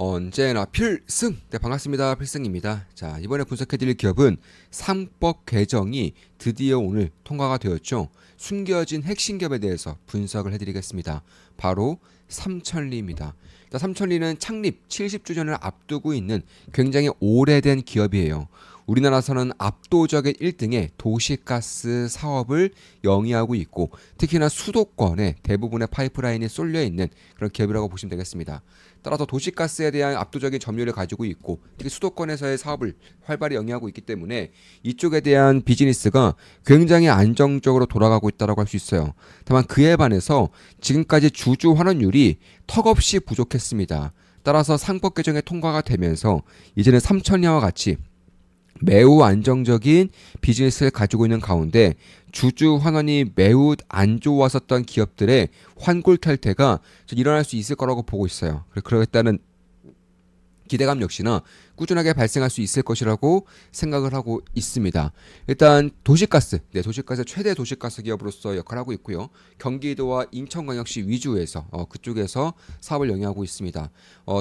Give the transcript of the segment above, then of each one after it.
언제나 필승! 네, 반갑습니다. 필승입니다. 자, 이번에 분석해드릴 기업은 상법 개정이 드디어 오늘 통과가 되었죠. 숨겨진 핵심 기업에 대해서 분석을 해드리겠습니다. 바로 삼천리입니다. 자, 삼천리는 창립 70주년을 앞두고 있는 굉장히 오래된 기업이에요. 우리나라에서는 압도적인 1등의 도시가스 사업을 영위하고 있고 특히나 수도권에 대부분의 파이프라인이 쏠려 있는 그런 기업이라고 보시면 되겠습니다. 따라서 도시가스에 대한 압도적인 점유율을 가지고 있고 특히 수도권에서의 사업을 활발히 영위하고 있기 때문에 이쪽에 대한 비즈니스가 굉장히 안정적으로 돌아가고 있다고 할 수 있어요. 다만 그에 반해서 지금까지 주주 환원율이 턱없이 부족했습니다. 따라서 상법 개정에 통과가 되면서 이제는 삼천리와 같이 매우 안정적인 비즈니스를 가지고 있는 가운데 주주 환원이 매우 안 좋았었던 기업들의 환골 탈퇴가 일어날 수 있을 거라고 보고 있어요. 그러겠다는 기대감 역시나 꾸준하게 발생할 수 있을 것이라고 생각을 하고 있습니다. 일단 도시가스, 도시가스 최대 도시가스 기업으로서 역할을 하고 있고요. 경기도와 인천광역시 위주에서 그쪽에서 사업을 영위하고 있습니다.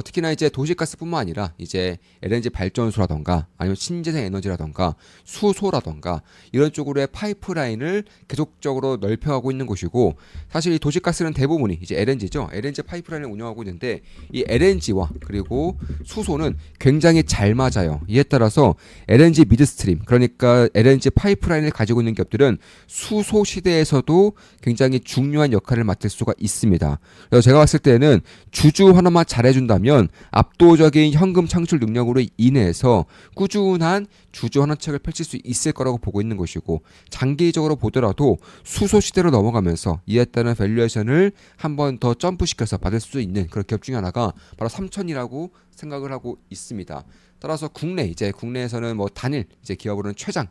특히나 이제 도시가스뿐만 아니라 이제 LNG 발전소라던가 아니면 신재생 에너지라던가 수소라던가 이런 쪽으로의 파이프라인을 계속적으로 넓혀가고 있는 곳이고 사실 이 도시가스는 대부분이 이제 LNG죠. LNG 파이프라인을 운영하고 있는데 이 LNG와 그리고 수소는 굉장히 잘 맞아요. 이에 따라서 LNG 미드스트림, 그러니까 LNG 파이프라인을 가지고 있는 기업들은 수소 시대에서도 굉장히 중요한 역할을 맡을 수가 있습니다. 그래서 제가 봤을 때는 주주 환원만 잘해준다면 압도적인 현금 창출 능력으로 인해서 꾸준한 주주 환원책을 펼칠 수 있을 거라고 보고 있는 것이고 장기적으로 보더라도 수소 시대로 넘어가면서 이에 따른 밸류에이션을 한 번 더 점프시켜서 받을 수 있는 그런 기업 중에 하나가 바로 삼천이라고 생각을 하고 있습니다. 따라서 국내에서는 뭐 단일 기업으로는 최장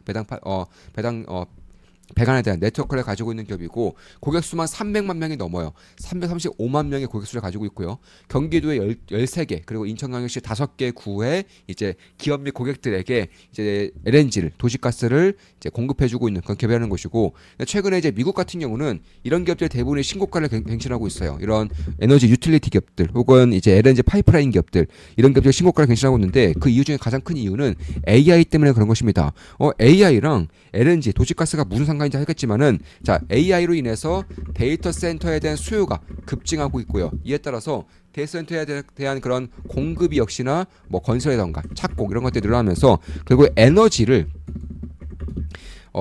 배관에 대한 네트워크를 가지고 있는 기업이고 고객 수만 300만 명이 넘어요. 335만 명의 고객 수를 가지고 있고요. 경기도에 13개 그리고 인천광역시 5개 구에 이제 기업 및 고객들에게 이제 LNG를 도시가스를 이제 공급해주고 있는 그런 기업이라는 것이고 최근에 이제 미국 같은 경우는 이런 기업들 대부분이 신고가를 갱신하고 있어요. 이런 에너지 유틸리티 기업들 혹은 이제 LNG 파이프라인 기업들 이런 기업들 신고가를 갱신하고 있는데 그 이유 중에 가장 큰 이유는 AI 때문에 그런 것입니다. AI랑 LNG 도시가스가 무슨 상관인지 하겠지만은 자 AI로 인해서 데이터 센터에 대한 수요가 급증하고 있고요. 이에 따라서 데이터 센터에 대한 그런 공급이 역시나 뭐 건설이라던가 착공 이런 것들이 늘어나면서 결국 에너지를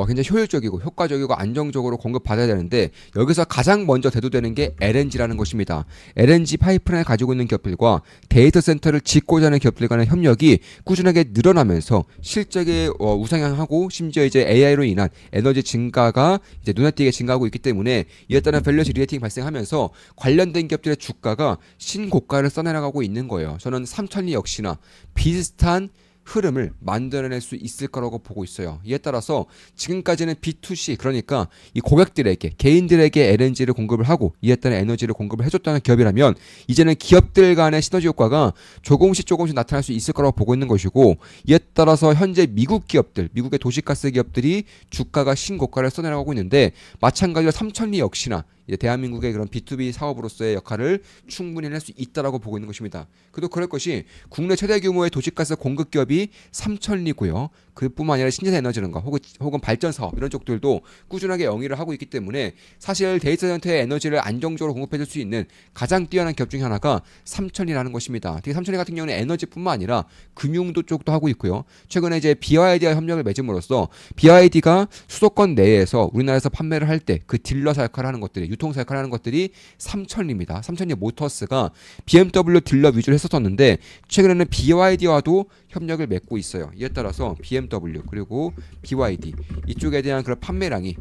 굉장히 효율적이고 효과적이고 안정적으로 공급받아야 되는데 여기서 가장 먼저 대두되는 게 LNG라는 것입니다. LNG 파이프라인을 가지고 있는 기업들과 데이터 센터를 짓고자 하는 기업들 간의 협력이 꾸준하게 늘어나면서 실적에 우상향하고 심지어 이제 AI로 인한 에너지 증가가 이제 눈에 띄게 증가하고 있기 때문에 이에 따른 밸류에이션 리레이팅이 발생하면서 관련된 기업들의 주가가 신고가를 써내려가고 있는 거예요. 저는 삼천리 역시나 비슷한 흐름을 만들어낼 수 있을 거라고 보고 있어요. 이에 따라서 지금까지는 B2C 그러니까 이 고객들에게 개인들에게 LNG를 공급을 하고 이에 따른 에너지를 공급을 해줬다는 기업이라면 이제는 기업들 간의 시너지 효과가 조금씩 나타날 수 있을 거라고 보고 있는 것이고 이에 따라서 현재 미국 기업들 미국의 도시가스 기업들이 주가가 신고가를 써내려가고 있는데 마찬가지로 삼천리 역시나 이제 대한민국의 그런 B2B 사업으로서의 역할을 충분히 할 수 있다라고 보고 있는 것입니다. 그래도 그럴 것이 국내 최대 규모의 도시가스 공급 기업이 삼천리고요. 그뿐만 아니라 신재생 에너지라든가 혹은 발전 사업 이런 쪽들도 꾸준하게 영위를 하고 있기 때문에 사실 데이터 센터의 에너지를 안정적으로 공급해줄 수 있는 가장 뛰어난 기업 중에 하나가 삼천리라는 것입니다. 특히 삼천리 같은 경우는 에너지뿐만 아니라 금융도 쪽도 하고 있고요. 최근에 이제 BYD와 협력을 맺음으로써 BYD가 수도권 내에서 우리나라에서 판매를 할 때 그 딜러사 역할을 하는 것들이 유통사 역할을 하는 것들이 삼천리입니다. 삼천리 모터스가 BMW 딜러 위주로 했었었는데 최근에는 BYD와도 협력을 맺고 있어요. 이에 따라서 BMW 그리고 BYD 이쪽에 대한 그런 판매량이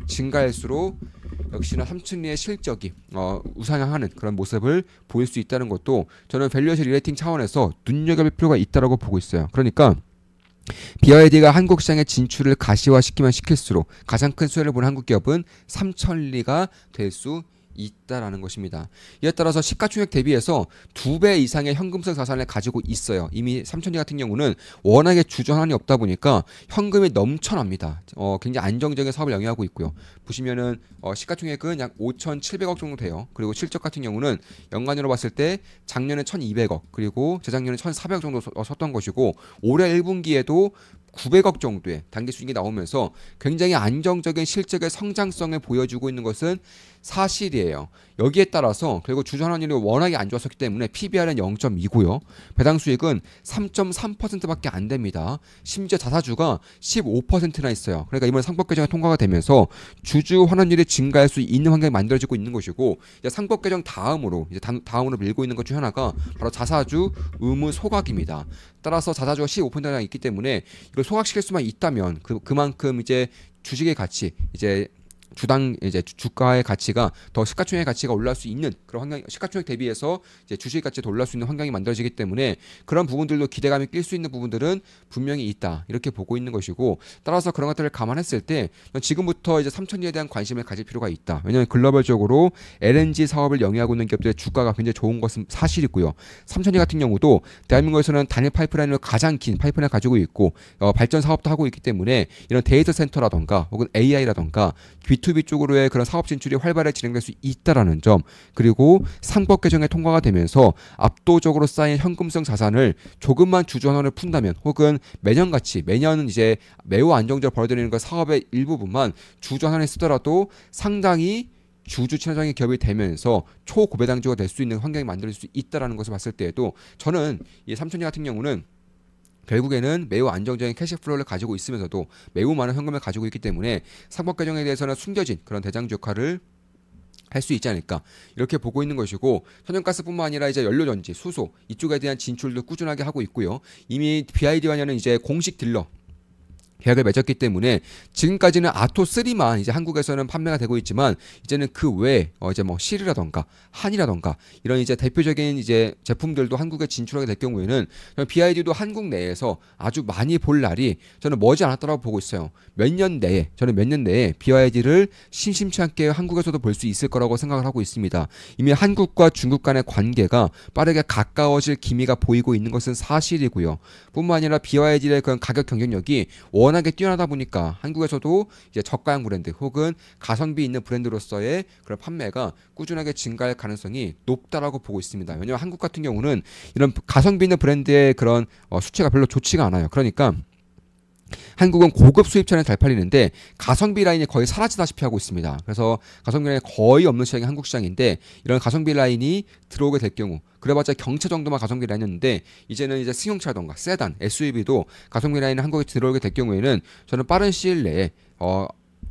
증가할수록 역시나 삼천리의 실적이 우상향하는 그런 모습을 보일 수 있다는 것도 저는 밸류에이션 리레이팅 차원에서 눈여겨볼 필요가 있다고 보고 있어요. 그러니까 BYD가 한국 시장의 진출을 가시화시키면 시킬수록 가장 큰 수혜를 보는 한국 기업은 삼천리가 될 수 있다라는 것입니다. 이에 따라서 시가총액 대비해서 2배 이상의 현금성 자산을 가지고 있어요. 이미 삼천리 같은 경우는 워낙에 주저환이 없다 보니까 현금이 넘쳐납니다. 굉장히 안정적인 사업을 영위하고 있고요. 보시면은 시가총액은 약 5,700억 정도 돼요. 그리고 실적 같은 경우는 연간으로 봤을 때 작년에 1,200억 그리고 재작년에 1,400억 정도 섰던 것이고 올해 1분기에도 900억 정도의 단기 수익이 나오면서 굉장히 안정적인 실적의 성장성을 보여주고 있는 것은 사실이에요. 여기에 따라서 결국 주전환율이 워낙에 안 좋았었기 때문에 PBR은 0.2고요. 배당 수익은 3.3%밖에 안 됩니다. 심지어 자사주가 15%나 있어요. 그러니까 이번 상법 개정이 통과가 되면서 주주 환원율이 증가할 수 있는 환경이 만들어지고 있는 것이고 이제 상법 개정 다음으로 밀고 있는 것 중 하나가 바로 자사주 의무 소각입니다. 따라서 자사주가 15%나 있기 때문에 이걸 소각시킬 수만 있다면 그만큼 이제 주식의 가치 이제 주당 이제 주가의 가치가 더 시가총액 가치가 올라갈 수 있는 그런 환경, 시가총액 대비해서 이제 주식 가치가 더 올라갈 수 있는 환경이 만들어지기 때문에 그런 부분들도 기대감이 낄 수 있는 부분들은 분명히 있다 이렇게 보고 있는 것이고 따라서 그런 것들을 감안했을 때 지금부터 이제 삼천리에 대한 관심을 가질 필요가 있다. 왜냐하면 글로벌적으로 LNG 사업을 영위하고 있는 기업들의 주가가 굉장히 좋은 것은 사실이고요. 삼천리 같은 경우도 대한민국에서는 단일 파이프라인으로 가장 긴 파이프라인을 가지고 있고 발전 사업도 하고 있기 때문에 이런 데이터 센터라던가 혹은 AI라던가 B2B 쪽으로의 그런 사업 진출이 활발하게 진행될 수 있다라는 점 그리고 상법 개정에 통과가 되면서 압도적으로 쌓인 현금성 자산을 조금만 주주환원을 푼다면 혹은 매년 이제 매우 안정적으로 벌어들이는 그 사업의 일부분만 주주환원에 쓰더라도 상당히 주주 친화적인 기업이 되면서 초고배당주가 될 수 있는 환경이 만들 수 있다라는 것을 봤을 때에도 저는 이 삼천리 같은 경우는 결국에는 매우 안정적인 캐시플로우를 가지고 있으면서도 매우 많은 현금을 가지고 있기 때문에 상법 개정에 대해서는 숨겨진 그런 대장주 역할을 할 수 있지 않을까 이렇게 보고 있는 것이고 천연가스뿐만 아니라 이제 연료전지, 수소 이쪽에 대한 진출도 꾸준하게 하고 있고요. 이미 BID와는 이제 공식 딜러 계약을 맺었기 때문에 지금까지는 아토3만 이제 한국에서는 판매가 되고 있지만 이제는 그 외에 이제 뭐 실이라던가 한이라던가 이런 이제 대표적인 이제 제품들도 한국에 진출하게 될 경우에는 BID도 한국 내에서 아주 많이 볼 날이 저는 머지 않았다고 보고 있어요. 몇 년 내에 BID를 심심치 않게 한국에서도 볼 수 있을 거라고 생각을 하고 있습니다. 이미 한국과 중국 간의 관계가 빠르게 가까워질 기미가 보이고 있는 것은 사실이고요. 뿐만 아니라 BID의 그런 가격 경쟁력이 워낙에 뛰어나다 보니까 한국에서도 이제 저가형 브랜드 혹은 가성비 있는 브랜드로서의 그런 판매가 꾸준하게 증가할 가능성이 높다라고 보고 있습니다. 왜냐하면 한국 같은 경우는 이런 가성비 있는 브랜드의 그런 수치가 별로 좋지가 않아요. 그러니까 한국은 고급 수입차는 잘 팔리는데 가성비 라인이 거의 사라지다시피 하고 있습니다. 그래서 가성비 라인이 거의 없는 시장이 한국 시장인데 이런 가성비 라인이 들어오게 될 경우 그래봤자 경차 정도만 가성비 라인이었는데 이제는 이제 승용차던가 세단, SUV도 가성비 라인이 한국에 들어오게 될 경우에는 저는 빠른 시일 내에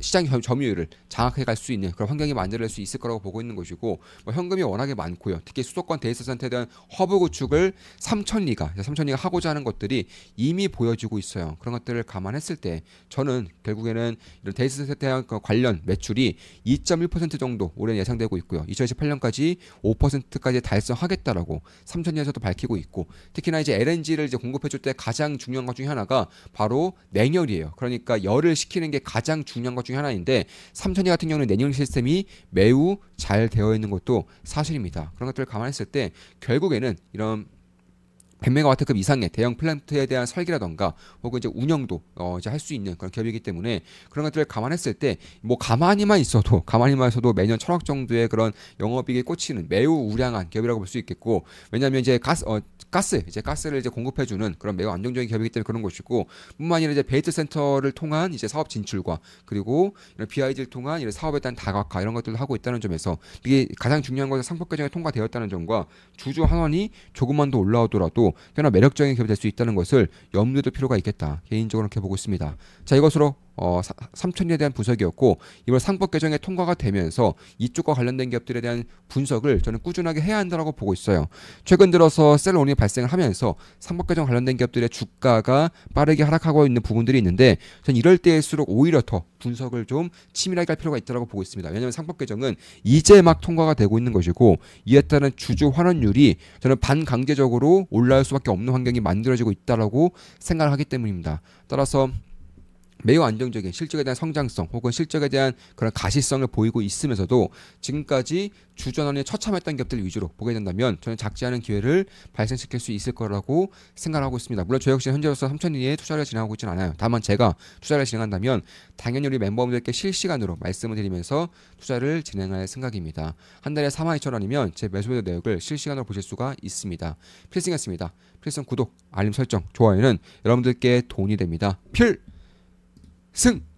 시장 점유율을 장악해 갈 수 있는 그런 환경이 만들어낼 수 있을 거라고 보고 있는 것이고 현금이 워낙에 많고요. 특히 수도권 데이터 센터에 대한 허브 구축을 삼천리가 하고자 하는 것들이 이미 보여지고 있어요. 그런 것들을 감안했을 때 저는 결국에는 이런 데이터 센터에 관련 매출이 2.1% 정도 올해 예상되고 있고요. 2028년까지 5%까지 달성하겠다라고 삼천리에서도 밝히고 있고 특히나 이제 LNG를 이제 공급해줄 때 가장 중요한 것 중에 하나가 바로 냉열이에요. 그러니까 열을 식히는 게 가장 중요한 것 중에 하나인데 삼천리 같은 경우는 냉열 시스템이 매우 잘 되어 있는 것도 사실입니다. 그런 것들을 감안했을 때 결국에는 이런 100메가와트급 이상의 대형 플랜트에 대한 설계라던가 혹은 이제 운영도 이제 할 수 있는 그런 기업이기 때문에 그런 것들을 감안했을 때 뭐 가만히만 있어도 매년 1,000억 정도의 그런 영업이익에 꽂히는 매우 우량한 기업이라고 볼 수 있겠고 왜냐하면 이제 가스를 이제 공급해주는 그런 매우 안정적인 기업이기 때문에 그런 것이고 뿐만 아니라 이제 데이터 센터를 통한 이제 사업 진출과 그리고 이런 BID를 통한 이런 사업에 대한 다각화 이런 것들을 하고 있다는 점에서 이게 가장 중요한 것은 상법 개정에 통과되었다는 점과 주주 환원이 조금만 더 올라오더라도 꽤나 매력적인 기업이 될 수 있다는 것을 염두에 둘 필요가 있겠다. 개인적으로 그렇게 보고 있습니다. 자, 이것으로 삼천리에 대한 분석이었고 이번 상법 개정에 통과가 되면서 이쪽과 관련된 기업들에 대한 분석을 저는 꾸준하게 해야 한다고 보고 있어요. 최근 들어서 셀온이 발생을 하면서 상법 개정 관련된 기업들의 주가가 빠르게 하락하고 있는 부분들이 있는데 저는 이럴 때일수록 오히려 더 분석을 좀 치밀하게 할 필요가 있다고 보고 있습니다. 왜냐하면 상법 개정은 이제 막 통과가 되고 있는 것이고 이에 따른 주주 환원율이 저는 반강제적으로 올라갈 수밖에 없는 환경이 만들어지고 있다라고 생각을 하기 때문입니다. 따라서 매우 안정적인 실적에 대한 성장성 혹은 실적에 대한 그런 가시성을 보이고 있으면서도 지금까지 주전원에 처참했던 기업들 위주로 보게 된다면 저는 작지 않은 기회를 발생시킬 수 있을 거라고 생각하고 있습니다. 물론 저 역시 현재로서 삼천리에 투자를 진행하고 있지는 않아요. 다만 제가 투자를 진행한다면 당연히 우리 멤버분들께 실시간으로 말씀을 드리면서 투자를 진행할 생각입니다. 한 달에 42,000원이면 제 매수매도 내역을 실시간으로 보실 수가 있습니다. 필승이었습니다. 필승 구독, 알림 설정, 좋아요는 여러분들께 돈이 됩니다. 필승!